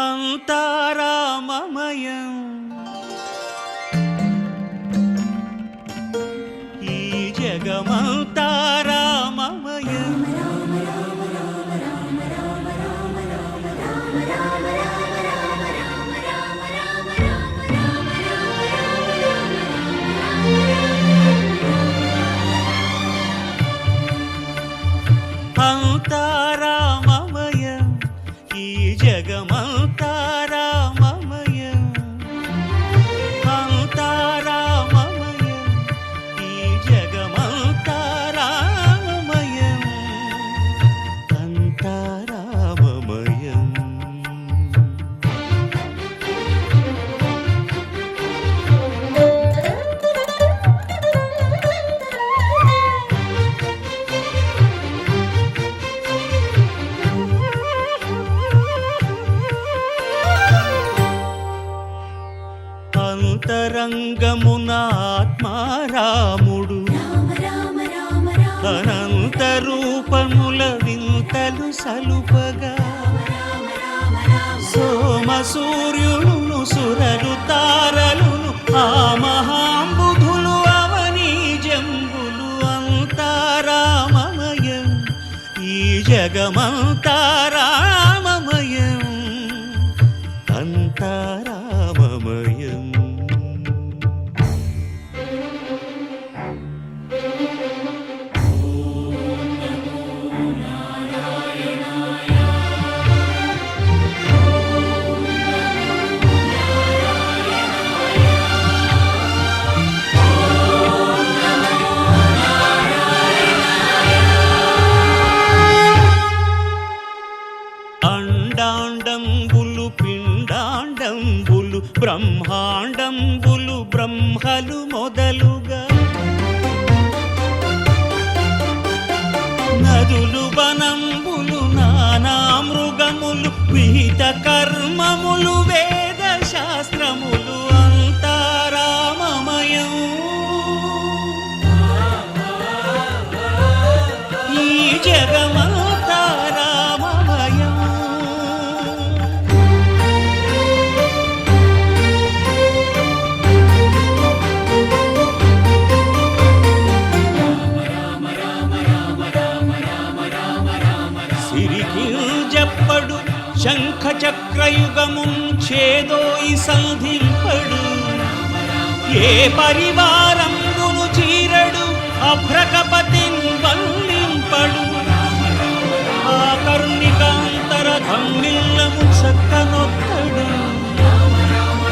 అంతారామమయం ఈ జగమంతారామమయం అంతారామమయం ఈ జగమంతారామమయం అంతారామమయం ఈ జగమంతారామమయం అంతారామమయం అంతరంగమున ఆత్మారాముడు అనంత రూపముల వింతలు సలుపగా సోమ సూర్యులను సురలు తారలును ఆ మహాంబుధులు అవనీ జంబులు అంతారామమయం ఈ జగమంతారామమయం అంతారామమయం అండాండంబులు పిండాండంబులు బ్రహ్మాండంబులు బ్రహ్మలు మొదలుగా నదులు వనంబులు నానా మృగములు విహిత కర్మములు వేద శాస్త్రములు అంతారామమయం ఈ జగమంతారామమయం సిరికింజప్పడు శంఖ చక్రయుగముంచేదోయి సంధింపడు ఏ పరివారంబును చీరడు అభ్రకపతిన్ వల్లింపడు ఆ కర్ణికాంతర ధమ్మిల్లము చక్కనొత్తడు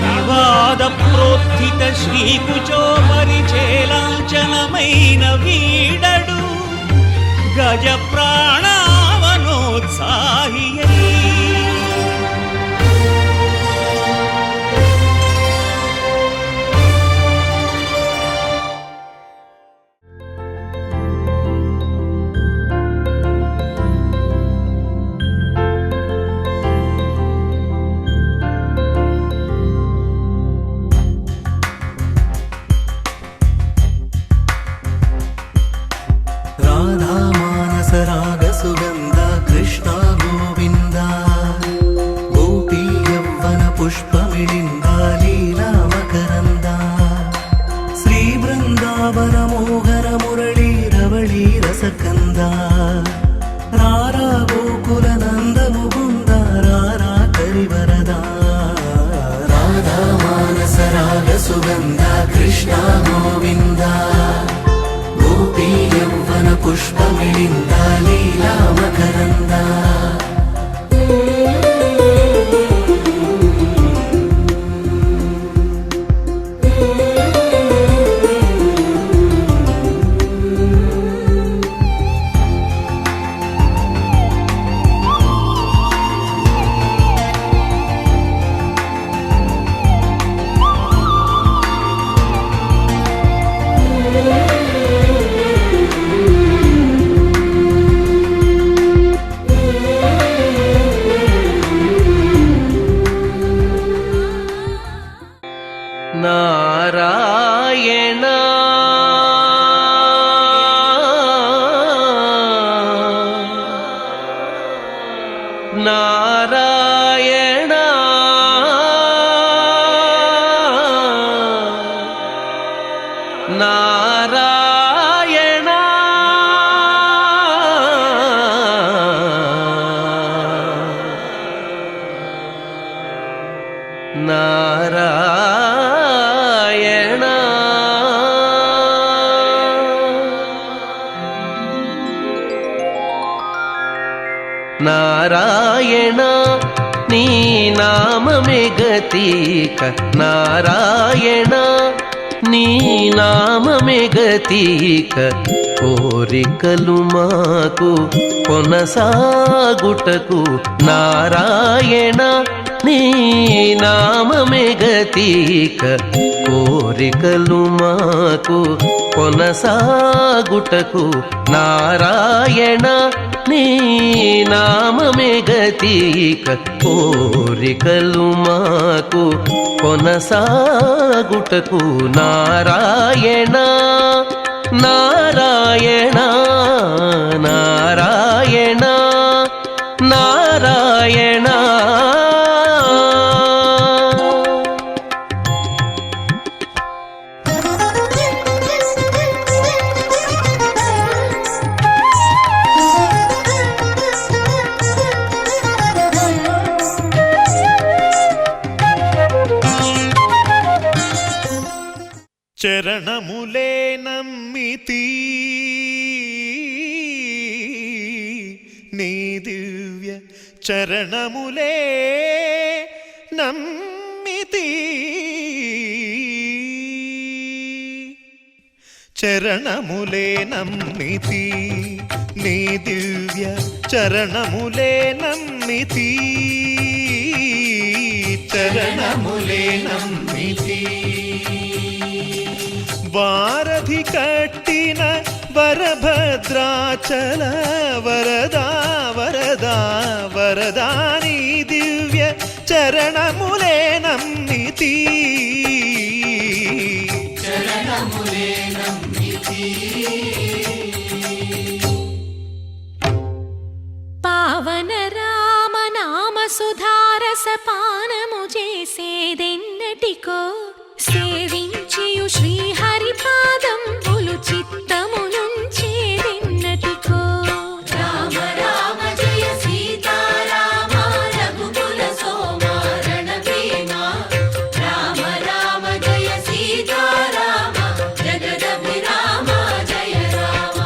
వివాద ప్రోత్థిత శ్రీకుచో పరిచేలాంచనమైన వీడడు గజ ప్రాణావనోత్సాహియై రాగసుగంధ కృష్ణ గోవింద గోపీ యవ్వన పుష్పమిళింద లీలా మకరంద శ్రీ బృందావన మోహన మురళీ రవళీ రసకంద రారా గోకుల నంద ముకుంద రారా కరివరద రాధా మానస రాగసుగంధ కృష్ణ గోవింద గోపీ యవ్వన పుష్పమిళింద లీలా మకరంద నారాయణ నారాయణ నీ నామమే గతిక నారాయణ నీ నామమే గతిక కోరికలు మాకు కొనసాగుటకు నారాయణ నీ నామమే గతిక కోరికలు మాకు కొనసాగుటకు నారాయణ నీ నామమే గతిక కోరికలు మాకు కొనసాగుటకు నారాయణ నారాయణ నారాయణ నారాయణ చరణములే నమ్మితి నీ దివ్య చరణములే నమ్మితి చరణములే నమ్మితి నీ దివ్య చరణములే నమ్మితి చరణములే నమ్మితి వారధి కట్టిన వరభద్రాచల వరదా వరదా వరదాని దివ్య చరణములే నమ్మితి చరణములే నమ్మితి పావన రామ నామ సుధారస పానము చేసేదెన్నటికో సేవించియు శ్రీహరి పాదంబులు చిత్తమునుంచేదెన్నటికో రామ రామ జయ సీతారామ రఘుకుల సోమ రణభీమ రామ రామ జయ సీతారామ జగదభిరామ జయ రామ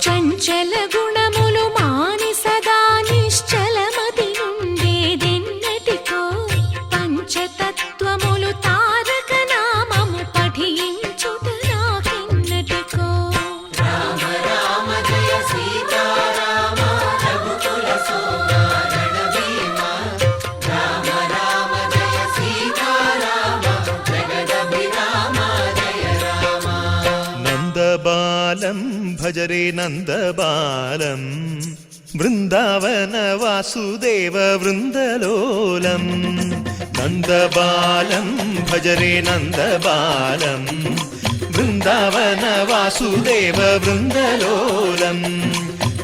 చంచల గుణములు మాని సదా నిశ్చలమతి నుండేదెన్నటికో పంచతత్వములు తారక నామము పఠించుట నాకెన్నటికో రామ రామ జయ సీతారామ రఘుకుల సోమ రణభీమ రామ రామ జయ సీతారామ జగదభిరామ జయ రామ నందబాలం భజరే నందబాలం బృందావన వాసుదేవ వృందలోలం నందబాలం భజరే నందబాలం బృందావన వాసుదేవ వృందలోలం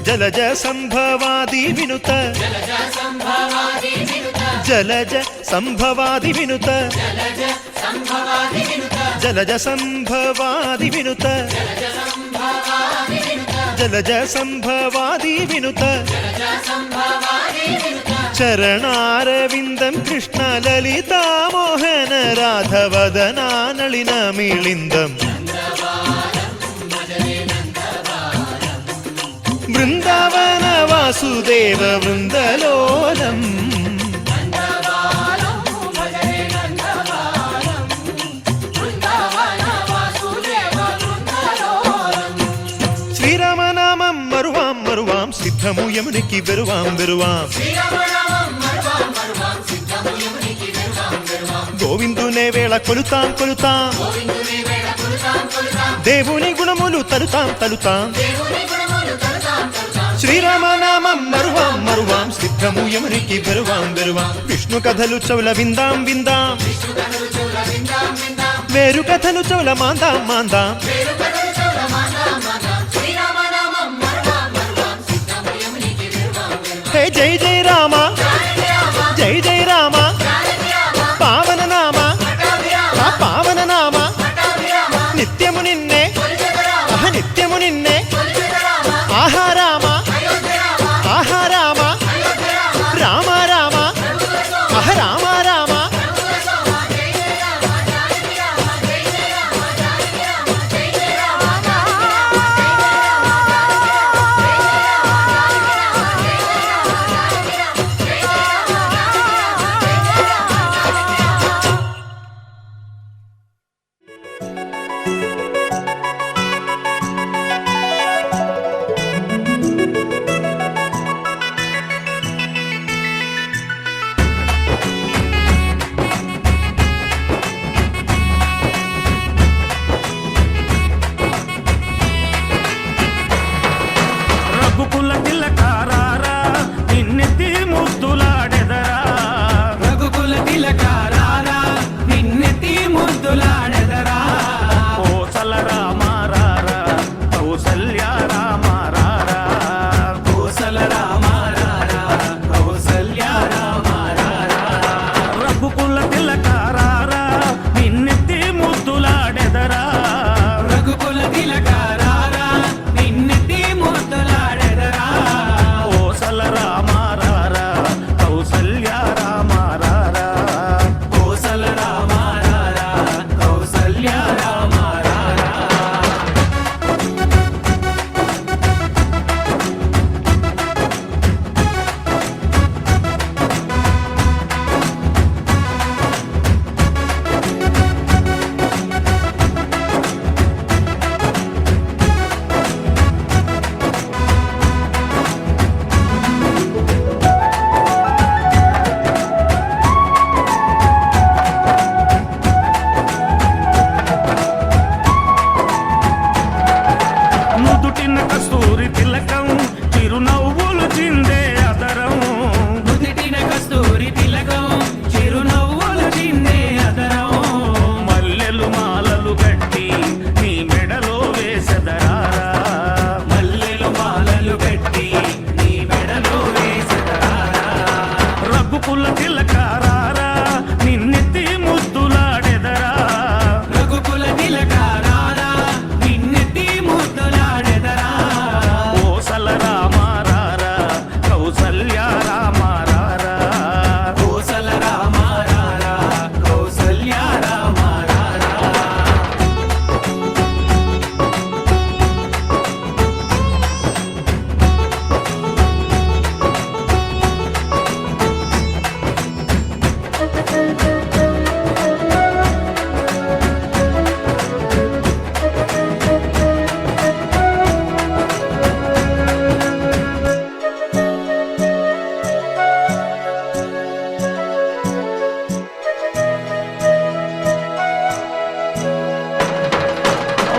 జలజ సంభవాది వినుత జలజ సంభవాది వినుత జలజ సంభవాది వినుత జలజ సంభవాది వినుత చరణారవిందం కృష్ణ లలితా మోహన రాధవదనా నళిన మిళిందం బృందావన వాసుదేవ వృందలోలం శ్రీరామనామం మరువాం మరువాం సిద్ధము యమునికి వెరువాం వెరువాం గోవిందునే వేళ కొలుతాం కొలుతాం దేవుని గుణములు తలుతాం తలుతాం శ్రీరామనామం మరువాం మరువాం సిద్ధము యమునికి వెరువాం వెరువాం విష్ణు కథలు చౌల విందాం విందాం వేరు కథలు చౌల మాందాం మాందాం హే జై జై రామ జై జై రామ పావన నామ పావన నామ నిత్యము నిన్నే నిత్యము నిన్నే ఆహా రామ ఆహా రామ రామ రామ అహ రామ రామ తిలకారారా నిన్నెత్తి ముద్దులాడెదరా రఘుకుల తిలకారారా నిన్నెత్తి ముద్దులాడెదరా కోసల రామారారా కౌసల్య రామారారా కోసల రామారారా కౌసల్య రామారారా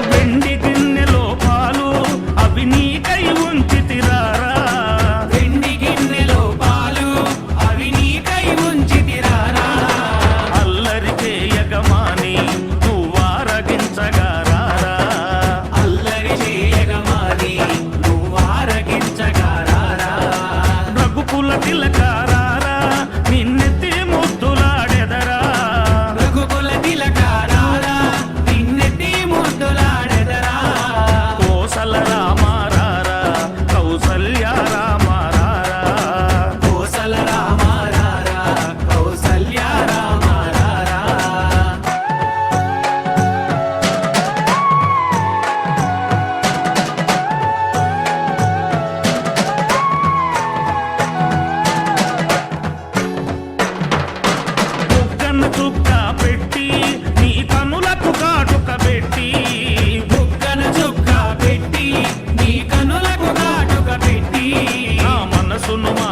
వెండి గిన్నెలో పాలు అవి నీకై ఉంచి తిరారా వెండి గిన్నెలో పాలు అవి నీకై ఉంచితిరారా అల్లరికే యగమాని నువ్వారగించగారారా అల్లరి చేయగమాని నువ్వారగించగారారా రఘుకుల తిలకారారా నిన్నెత్తి ముద్దులాడెదరా రఘుకుల తిలకారారా నిన్నెత్తి ముద్దులాడెదరా కోసల రామారారా కౌసల్య రామారారా కోసల రామారారా కౌసల్య రామారారా బుగ్గన చుక్క పెట్టి నీ కనులకు కాటుక పెట్టి బుగ్గన చుక్క పెట్టి నీ కనులకు కాటుక పెట్టి నా మనసును మా